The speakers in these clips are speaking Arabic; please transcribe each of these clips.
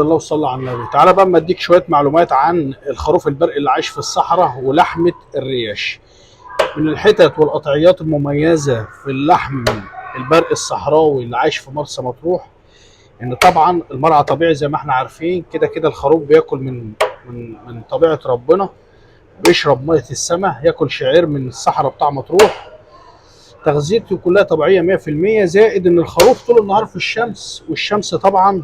الله وصلى على النبي. تعالى بقى اما اديك شويه معلومات عن الخروف البرقي اللي عايش في الصحراء ولحمه الريش. من الحتت والقطعيات المميزه في اللحم البرقي الصحراوي اللي عايش في مرسى مطروح ان طبعا المرعى طبيعي زي ما احنا عارفين. كده كده الخروف بياكل من طبيعه ربنا، بيشرب ميه السماء، ياكل شعير من الصحراء بتاع مطروح، تغذيته كلها طبيعيه 100%. زائد ان الخروف طول النهار في الشمس، والشمس طبعا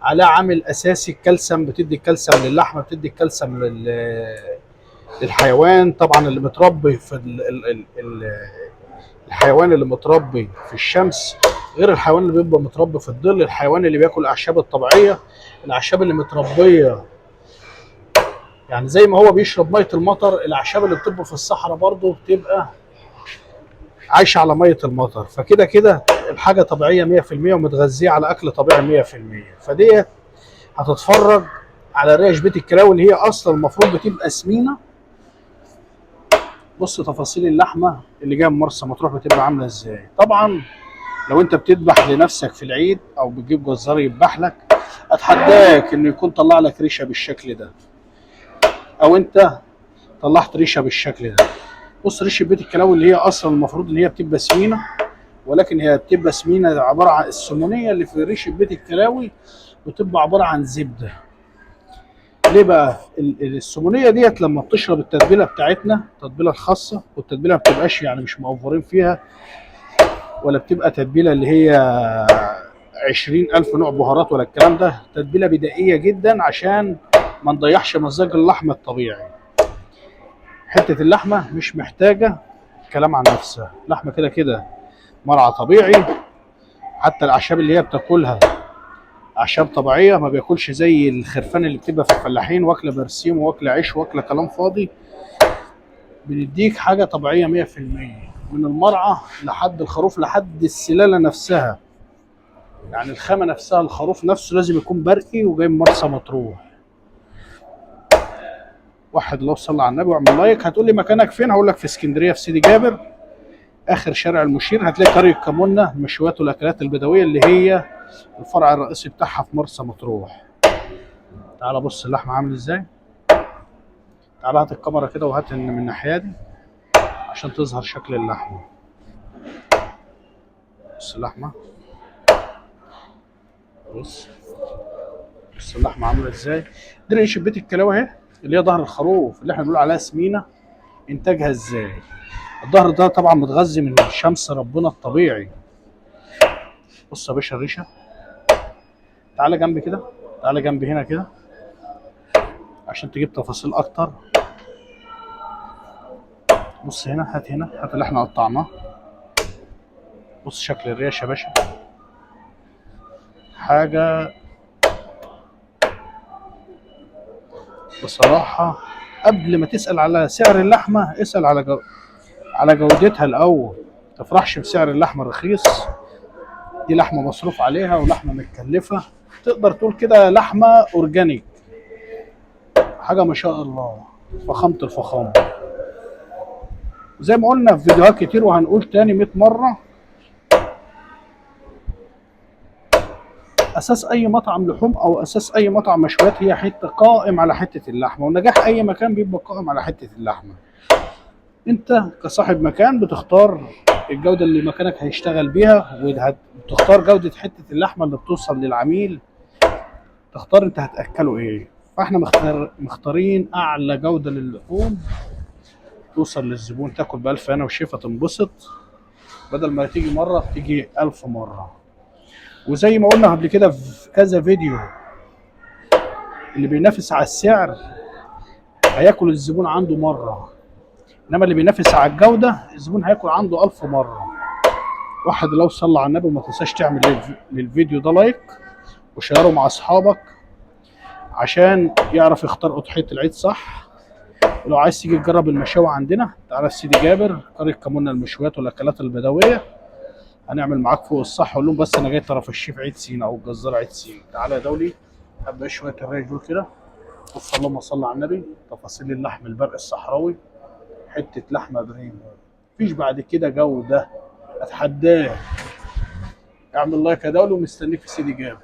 على عامل اساسي الكالسيوم، بتدي الكالسيوم للحمه، بتدي الكالسيوم للحيوان طبعا اللي متربي في الحيوان اللي متربي في الشمس غير الحيوان اللي بيبقى متربي في الظل. الحيوان اللي بياكل الاعشاب الطبيعيه، الاعشاب اللي متربيه يعني زي ما هو بيشرب ميه المطر، الاعشاب اللي بتبقى في الصحراء برضه بتبقى عايشه على ميه المطر. فكده كده الحاجه طبيعيه 100% ومتغذيه على اكل طبيعي 100%. فديت هتتفرج على ريش بيت الكلاوي اللي هي اصلا المفروض بتبقى سمينه. بص تفاصيل اللحمه اللي جايه من مرسى مطروح بتبقى عامله ازاي. طبعا لو انت بتذبح لنفسك في العيد او بتجيب جزار يذبح لك، اتحداك انه يكون طلع لك ريشه بالشكل ده، او انت طلعت ريشه بالشكل ده. بص ريشه بيت الكلاوي اللي هي اصلا المفروض ان هي بتبقى سمينه، ولكن هي بتبقى سمينه عباره عن السمونيه اللي في ريشه بيت الكلاوي بتبقى عباره عن زبده. ليه بقى؟ السمونيه ديت لما بتشرب التتبيله بتاعتنا، التتبيله الخاصه، والتتبيله ما بتبقاش يعني مش موفرين فيها، ولا بتبقى تتبيله اللي هي 20,000 نوع بهارات ولا الكلام ده، تتبيله بدائيه جدا عشان ما نضيعش مزاج اللحمه الطبيعي. حته اللحمه مش محتاجه كلام عن نفسها، اللحمه كده كده مرعى طبيعي. حتى الاعشاب اللي هي بتاكلها اعشاب طبيعيه، ما بياكلش زي الخرفان اللي بتبقى في الفلاحين واكله برسيم واكله عيش واكله كلام فاضي. بنديك حاجه طبيعيه 100% من المرعى لحد الخروف لحد السلاله نفسها. يعني الخامه نفسها، الخروف نفسه لازم يكون برقي وجاي من مرسى مطروح. واحد الله صلى على النبي واعمل لايك. هتقول لي مكانك فين؟ هقول لك في اسكندريه في سيدي جابر، اخر شارع المشير هتلاقي قريه كمونه المشويات والاكلات البدويه اللي هي الفرع الرئيسي بتاعها في مرسى مطروح. تعال بص اللحمه عامل ازاي. تعال هات الكاميرا كده وهات من الناحيه دي عشان تظهر شكل اللحمه. بص اللحمه، بص اللحمه عامله ازاي. دي ريشه بيت الكلاوي اهي اللي هي ظهر الخروف اللي احنا بنقول عليها سمينه. انتاجها ازاي؟ الظهر ده طبعا متغذي من شمس ربنا الطبيعي. بص يا باشا الريشه، تعالى جنبي كده، تعالى جنبي هنا كده عشان تجيب تفاصيل اكتر. بص هنا، هات هنا، هات اللي احنا قطعناه. بص شكل الريش يا باشا، حاجه بصراحه. قبل ما تسال على سعر اللحمه اسال على جودتها الاول. ما تفرحش بسعر اللحمه الرخيص، دي لحمه مصروف عليها ولحمه متكلفه. تقدر تقول كده لحمه اورجانيك، حاجه ما شاء الله، فخامه الفخامه. زي ما قلنا في فيديوهات كتير وهنقول تاني 100 مره، اساس اي مطعم لحوم او اساس اي مطعم مشويات هي حته قائم على حته اللحمه، ونجاح اي مكان بيبقى قائم على حته اللحمه. انت كصاحب مكان بتختار الجوده اللي مكانك هيشتغل بيها، وتختار جوده حته اللحمه اللي بتوصل للعميل، تختار انت هتاكله ايه. فاحنا مختارين اعلى جوده للحوم توصل للزبون، تاكل بألف هنا وشفا، تنبسط، بدل ما تيجي مره تيجي 1000 مره. وزي ما قلنا قبل كده في كذا فيديو، اللي بينافس على السعر هياكل الزبون عنده مره، انما اللي بينافس على الجوده الزبون هياكل عنده 1000 مره. واحد لو صلى على النبي، وما تنساش تعمل للفيديو ده لايك وشيره مع اصحابك عشان يعرف يختار اضحيه العيد صح. ولو عايز تيجي تجرب المشاوي عندنا تعالى في سيدي جابر، قريه كمونه المشويات والاكلات البدويه، هنعمل معاك فوق الصح. قول لهم بس انا جاي طرف الشيف عيد سينا او الجزار عيد سينا. تعالى يا دولي، ابدا شويه الريش دول كده. بص اللهم صل على النبي، تفاصيل اللحم البرقي الصحراوي، حته لحمه بريمو، مفيش بعد كده جوده. اتحداك اعمل لايك يا دولي، ومستنيك في سيدي جابر.